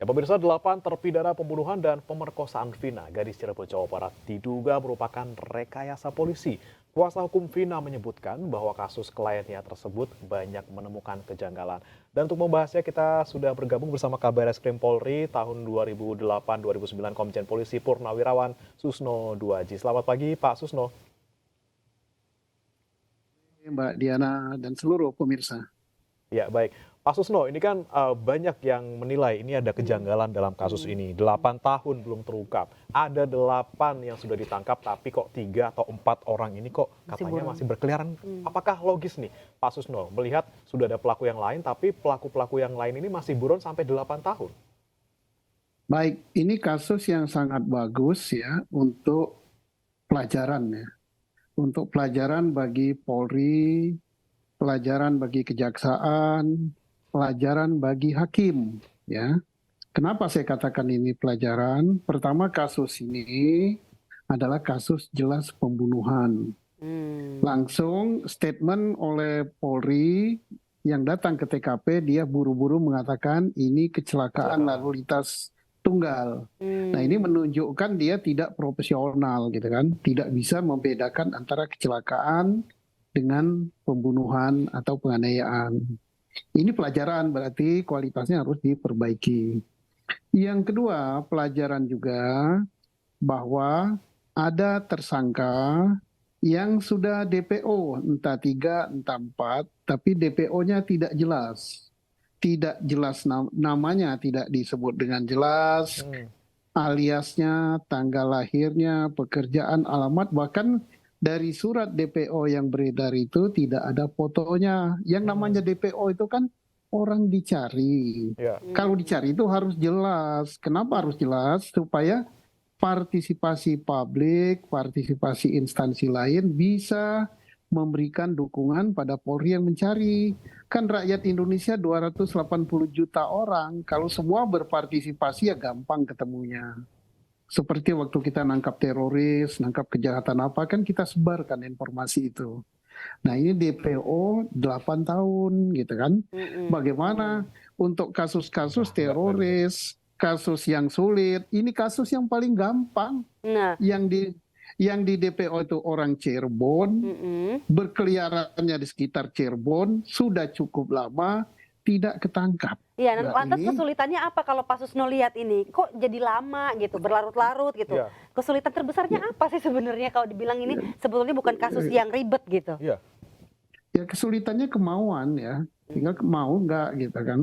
Ya, pemirsa, 8 terpidana pembunuhan dan pemerkosaan Vina, gadis Cirebon, Jawa Barat, diduga merupakan rekayasa polisi. Kuasa hukum Vina menyebutkan bahwa kasus kliennya tersebut banyak menemukan kejanggalan. Dan untuk membahasnya, kita sudah bergabung bersama Kabar Eskrim Polri tahun 2008-2009 Komjen Polisi Purnawirawan Susno Duaji. Selamat pagi, Pak Susno. Mbak Diana dan seluruh pemirsa. Ya, baik. Pak Susno, ini kan banyak yang menilai ini ada kejanggalan dalam kasus ini. 8 tahun belum terungkap. Ada 8 yang sudah ditangkap, tapi kok 3 atau 4 orang ini kok katanya masih berkeliaran. Apakah logis nih, Pak Susno, melihat sudah ada pelaku yang lain, tapi pelaku-pelaku yang lain ini masih buron sampai 8 tahun? Baik, ini kasus yang sangat bagus ya untuk pelajaran ya. Untuk pelajaran bagi Polri, pelajaran bagi kejaksaan, pelajaran bagi hakim ya. Kenapa saya katakan ini pelajaran? Pertama, kasus ini adalah kasus jelas pembunuhan. Langsung statement oleh Polri yang datang ke TKP, dia buru-buru mengatakan ini kecelakaan lalu lintas tunggal. Nah, ini menunjukkan dia tidak profesional gitu kan, tidak bisa membedakan antara kecelakaan dengan pembunuhan atau penganiayaan. Ini pelajaran, berarti kualitasnya harus diperbaiki. Yang kedua, pelajaran juga bahwa ada tersangka yang sudah DPO, entah 3, entah 4, tapi DPO-nya tidak jelas. Tidak jelas namanya, tidak disebut dengan jelas, aliasnya, tanggal lahirnya, pekerjaan, alamat, bahkan dari surat DPO yang beredar itu tidak ada fotonya. Yang namanya DPO itu kan orang dicari. Kalau dicari itu harus jelas. Kenapa harus jelas? Supaya partisipasi publik, partisipasi instansi lain bisa memberikan dukungan pada Polri yang mencari. Kan rakyat Indonesia 280 juta orang, kalau semua berpartisipasi ya gampang ketemunya. Seperti waktu kita nangkap teroris, nangkap kejahatan apa, kan kita sebarkan informasi itu. Nah, ini DPO 8 tahun gitu kan. Bagaimana untuk kasus-kasus teroris, kasus yang sulit, ini kasus yang paling gampang. Nah, Yang di DPO itu orang Cirebon, berkeliarannya di sekitar Cirebon, sudah cukup lama, tidak ketangkap. iya, dan Nah, lantas ini kesulitannya apa kalau Pak Susno lihat ini? Kok jadi lama gitu, berlarut-larut gitu? Iya. Kesulitan terbesarnya apa sih sebenarnya kalau dibilang ini sebetulnya bukan kasus yang ribet gitu? Iya. ya kesulitannya kemauan ya, tinggal mau nggak gitu kan.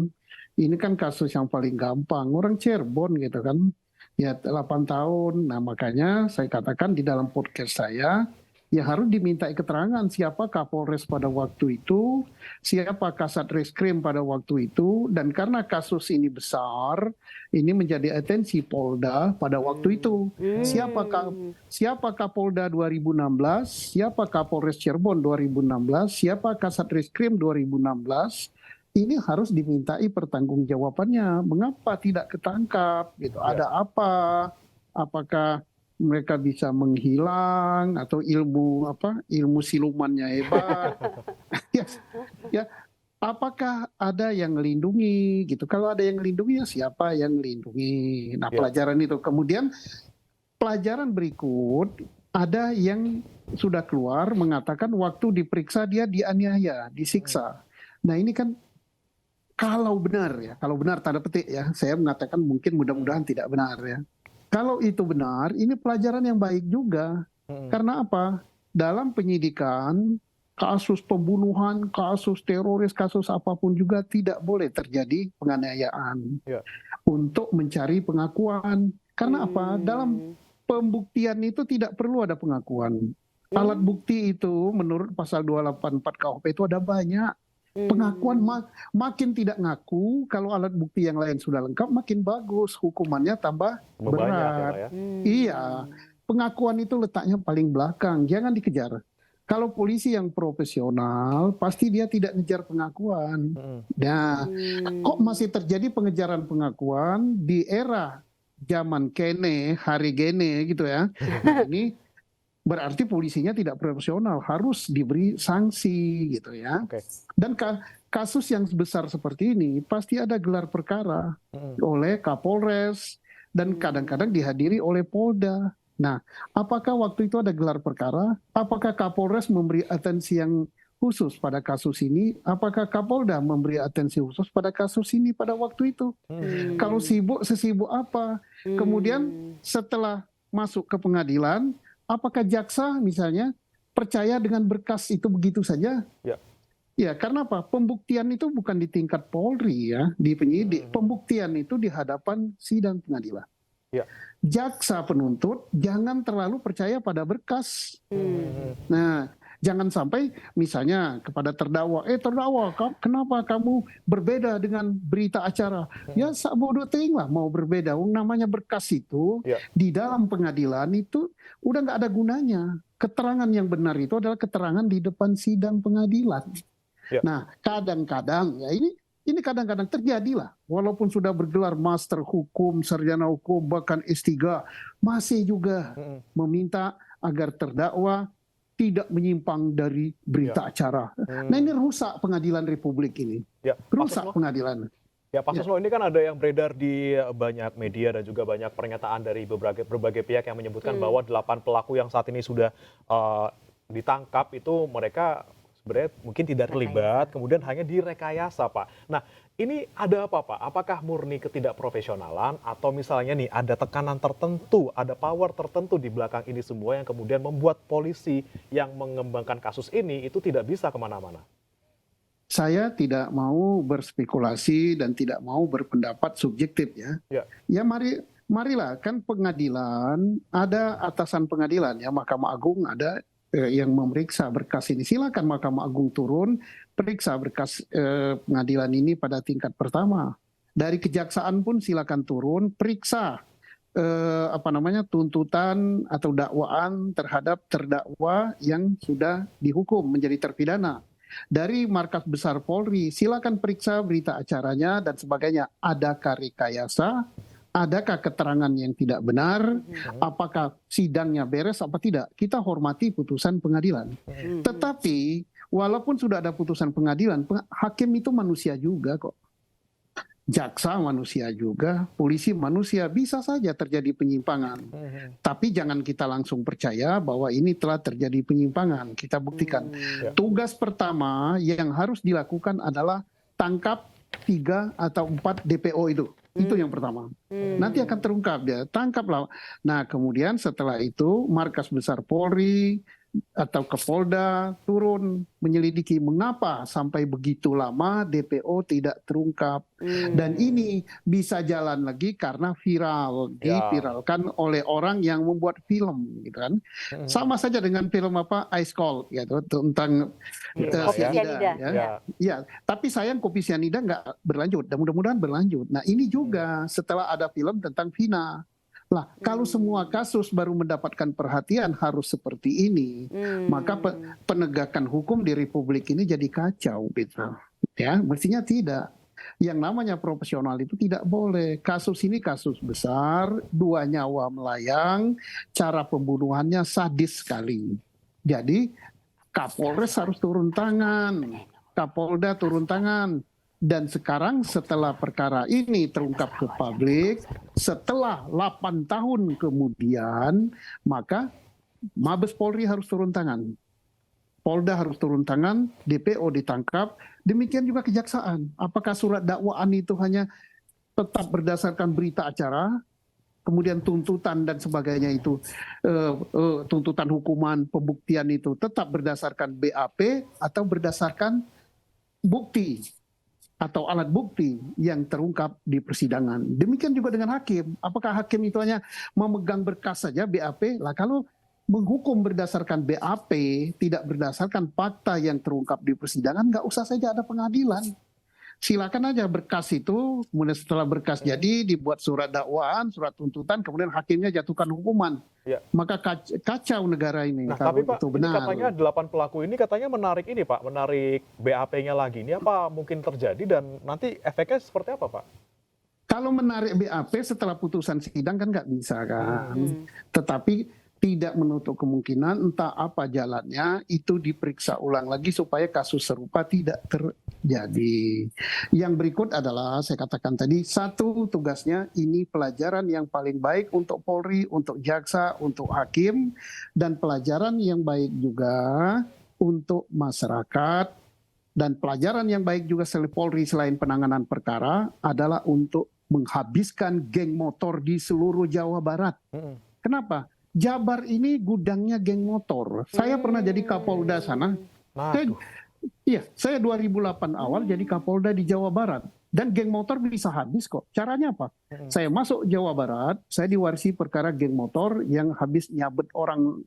Ini kan kasus yang paling gampang, orang Cirebon gitu kan, ya 8 tahun. Nah, makanya saya katakan di dalam podcast saya, ya harus dimintai keterangan siapa Kapolres pada waktu itu, siapa Kasat Reskrim pada waktu itu, dan karena kasus ini besar, ini menjadi atensi Polda pada waktu itu. Siapa Kapolda 2016, siapa Kapolres Cirebon 2016, siapa Kasat Reskrim 2016, ini harus dimintai pertanggungjawabannya. Mengapa tidak ketangkap? Gitu. Ada apa? Apakah mereka bisa menghilang atau ilmu silumannya hebat? ya, apakah ada yang melindungi? Gitu. Kalau ada yang melindungi, ya siapa yang melindungi? Nah, pelajaran itu. Kemudian pelajaran berikut, ada yang sudah keluar mengatakan waktu diperiksa dia dianiaya, disiksa. Nah, ini kan kalau benar tanda petik ya, saya mengatakan mungkin mudah-mudahan tidak benar ya. Kalau itu benar, ini pelajaran yang baik juga. Karena apa? Dalam penyidikan, kasus pembunuhan, kasus teroris, kasus apapun juga tidak boleh terjadi penganiayaan. Untuk mencari pengakuan. Karena apa? Dalam pembuktian itu tidak perlu ada pengakuan. Alat bukti itu menurut pasal 284 KUHP itu ada banyak. Pengakuan makin tidak ngaku, kalau alat bukti yang lain sudah lengkap makin bagus, hukumannya tambah berat. Iya, pengakuan itu letaknya paling belakang, jangan dikejar. Kalau polisi yang profesional pasti dia tidak ngejar pengakuan. Nah, kok masih terjadi pengejaran pengakuan di era zaman kene, hari gene gitu ya. Nah, ini berarti polisinya tidak profesional, harus diberi sanksi gitu ya. Dan kasus yang besar seperti ini pasti ada gelar perkara oleh Kapolres dan kadang-kadang dihadiri oleh Polda. Nah, apakah waktu itu ada gelar perkara? Apakah Kapolres memberi atensi yang khusus pada kasus ini? Apakah Kapolda memberi atensi khusus pada kasus ini pada waktu itu? Kalau sibuk, sesibuk apa? Kemudian setelah masuk ke pengadilan, apakah jaksa misalnya percaya dengan berkas itu begitu saja? Ya. Ya, karena apa? Pembuktian itu bukan di tingkat Polri ya, di penyidik. Pembuktian itu di hadapan sidang pengadilan. Ya. Jaksa penuntut jangan terlalu percaya pada berkas. Nah, jangan sampai misalnya kepada terdakwa, terdakwa, kenapa kamu berbeda dengan berita acara? Ya, sak bodoh ting lah mau berbeda. Namanya berkas itu di dalam pengadilan itu udah nggak ada gunanya. Keterangan yang benar itu adalah keterangan di depan sidang pengadilan. Nah, kadang-kadang ya ini kadang-kadang terjadilah. Walaupun sudah bergelar master hukum, sarjana hukum, bahkan S3, masih juga meminta agar terdakwa tidak menyimpang dari berita acara. Nah, ini rusak pengadilan Republik ini. Rusak pengadilan. Ya, Pak Susno, ini kan ada yang beredar di banyak media dan juga banyak pernyataan dari berbagai pihak yang menyebutkan bahwa 8 pelaku yang saat ini sudah ditangkap itu mereka sebenarnya mungkin tidak terlibat, kemudian hanya direkayasa, Pak. Nah, ini ada apa, Pak? Apakah murni ketidakprofesionalan atau misalnya nih ada tekanan tertentu, ada power tertentu di belakang ini semua yang kemudian membuat polisi yang mengembangkan kasus ini itu tidak bisa kemana-mana? Saya tidak mau berspekulasi dan tidak mau berpendapat subjektif ya. Ya marilah, kan pengadilan, ada atasan pengadilan ya, Mahkamah Agung ada yang memeriksa berkas ini. Silakan Mahkamah Agung turun, periksa berkas pengadilan ini pada tingkat pertama. Dari kejaksaan pun silakan turun, periksa tuntutan atau dakwaan terhadap terdakwa yang sudah dihukum menjadi terpidana. Dari Markas Besar Polri, silakan periksa berita acaranya dan sebagainya. Adakah rekayasa? Adakah keterangan yang tidak benar? Apakah sidangnya beres apa tidak? Kita hormati putusan pengadilan. Tetapi walaupun sudah ada putusan pengadilan, hakim itu manusia juga kok. Jaksa manusia juga, polisi manusia, bisa saja terjadi penyimpangan. Tapi jangan kita langsung percaya bahwa ini telah terjadi penyimpangan. Kita buktikan. Tugas pertama yang harus dilakukan adalah tangkap 3 atau 4 DPO itu. Itu yang pertama. Nanti akan terungkap dia, tangkaplah. Nah, kemudian setelah itu Markas Besar Polri atau Kapolda turun menyelidiki mengapa sampai begitu lama DPO tidak terungkap. Dan ini bisa jalan lagi karena diviralkan oleh orang yang membuat film, gitu kan. Sama saja dengan film Ice Cold, gitu, tentang cyanida. Ya, tapi sayang kopi cyanida nggak berlanjut. Dan mudah-mudahan berlanjut. Nah, ini juga setelah ada film tentang Vina. Lah, kalau semua kasus baru mendapatkan perhatian harus seperti ini, maka penegakan hukum di Republik ini jadi kacau, gitu. Ya, mestinya tidak. Yang namanya profesional itu tidak boleh. Kasus ini kasus besar, 2 nyawa melayang, cara pembunuhannya sadis sekali. Jadi, Kapolres harus turun tangan, Kapolda turun tangan. Dan sekarang setelah perkara ini terungkap ke publik, setelah 8 tahun kemudian, maka Mabes Polri harus turun tangan. Polda harus turun tangan, DPO ditangkap, demikian juga kejaksaan. Apakah surat dakwaan itu hanya tetap berdasarkan berita acara, kemudian tuntutan dan sebagainya itu, tuntutan hukuman, pembuktian itu tetap berdasarkan BAP atau berdasarkan bukti atau alat bukti yang terungkap di persidangan. Demikian juga dengan hakim. Apakah hakim itu hanya memegang berkas saja BAP? Lah, kalau menghukum berdasarkan BAP, tidak berdasarkan fakta yang terungkap di persidangan, nggak usah saja ada pengadilan. Silakan aja berkas itu, kemudian setelah berkas jadi dibuat surat dakwaan, surat tuntutan, kemudian hakimnya jatuhkan hukuman. Maka kacau negara ini. Nah, kalau tapi Pak, itu ini benar. katanya 8 pelaku ini katanya menarik ini Pak, menarik BAP-nya lagi. Ini apa mungkin terjadi dan nanti efeknya seperti apa Pak? Kalau menarik BAP setelah putusan sidang kan nggak bisa kan. Tetapi tidak menutup kemungkinan entah apa jalannya itu diperiksa ulang lagi supaya kasus serupa tidak terjadi. Yang berikut adalah saya katakan tadi, satu, tugasnya ini pelajaran yang paling baik untuk Polri, untuk jaksa, untuk hakim, dan pelajaran yang baik juga untuk masyarakat, dan pelajaran yang baik juga selain Polri selain penanganan perkara adalah untuk menghabiskan geng motor di seluruh Jawa Barat. Kenapa? Jabar ini gudangnya geng motor. Saya pernah jadi Kapolda sana. Waduh. Saya 2008 awal jadi Kapolda di Jawa Barat. Dan geng motor bisa habis kok. Caranya apa? Saya masuk Jawa Barat, saya diwarisi perkara geng motor yang habis nyabet orang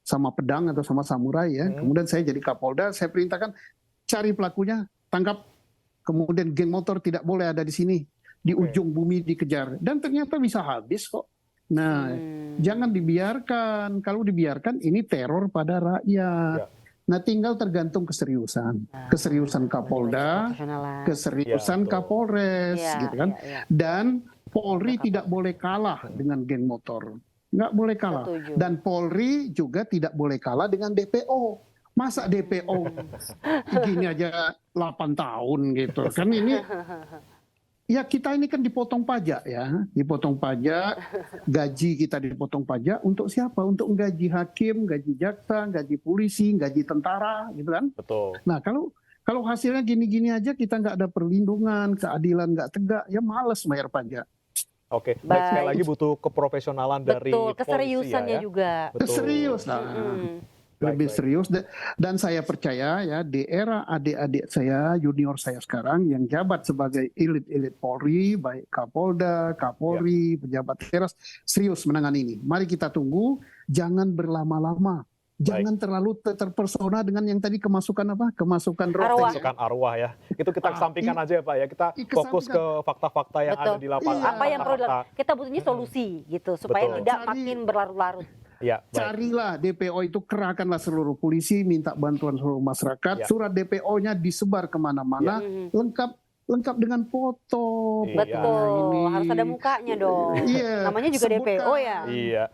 sama pedang atau sama samurai ya. Kemudian saya jadi Kapolda, saya perintahkan cari pelakunya, tangkap. Kemudian geng motor tidak boleh ada di sini. Di ujung bumi dikejar. Dan ternyata bisa habis kok. Nah, jangan dibiarkan. Kalau dibiarkan ini teror pada rakyat. Ya. Nah, tinggal tergantung keseriusan. Keseriusan Kapolda, keseriusan Ya, betul. Kapolres, gitu kan. Dan Polri tidak boleh kalah dengan geng motor. Nggak boleh kalah. Setuju. Dan Polri juga tidak boleh kalah dengan DPO. Masa DPO gini aja 8 tahun gitu. Kan ini ya kita ini kan dipotong pajak ya, dipotong pajak, gaji kita dipotong pajak untuk siapa? Untuk gaji hakim, gaji jaksa, gaji polisi, gaji tentara, gitu kan? Betul. Nah kalau hasilnya gini-gini aja kita nggak ada perlindungan, keadilan nggak tegak, ya males bayar pajak. Oke, Baik. baik, sekali lagi butuh keprofesionalan dari Betul, polisi keseriusannya ya. juga. Betul. Serius lah. Lebih Baik. serius dan saya percaya ya di era adik-adik saya, junior saya sekarang yang jabat sebagai elit-elit Polri, baik Kapolda, Kapolri, pejabat teras, serius menangani ini. Mari kita tunggu, jangan berlama-lama. Jangan terlalu terpersona dengan yang tadi kemasukan apa? Kemasukan Arwah. Masukan arwah ya. Itu kita kesampingkan aja ya Pak ya. Kita fokus ke fakta-fakta yang ada di lapangan. Iya. Apa yang perlu dilakukan? Kita butuhnya solusi gitu supaya Betul. tidak makin berlarut-larut. Ya, baik. Carilah DPO itu, kerahkanlah seluruh polisi, minta bantuan seluruh masyarakat, Ya. surat DPO-nya disebar kemana-mana, lengkap dengan foto. Iya. Betul, harus ada mukanya dong. Iya. Namanya juga DPO ya. Iya.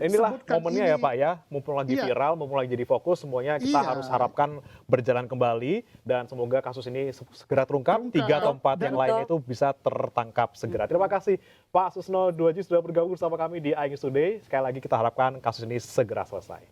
Inilah Sebutkan momennya ini. ya Pak ya, mumpung lagi Iya. viral, mumpung lagi jadi fokus, semuanya kita Iya. harus harapkan berjalan kembali dan semoga kasus ini segera terungkap, 3 atau 4 yang Betul. lainnya itu bisa tertangkap segera. Terima kasih Pak Susno Duaji sudah bergabung bersama kami di iNews Today. Sekali lagi kita harapkan kasus ini segera selesai.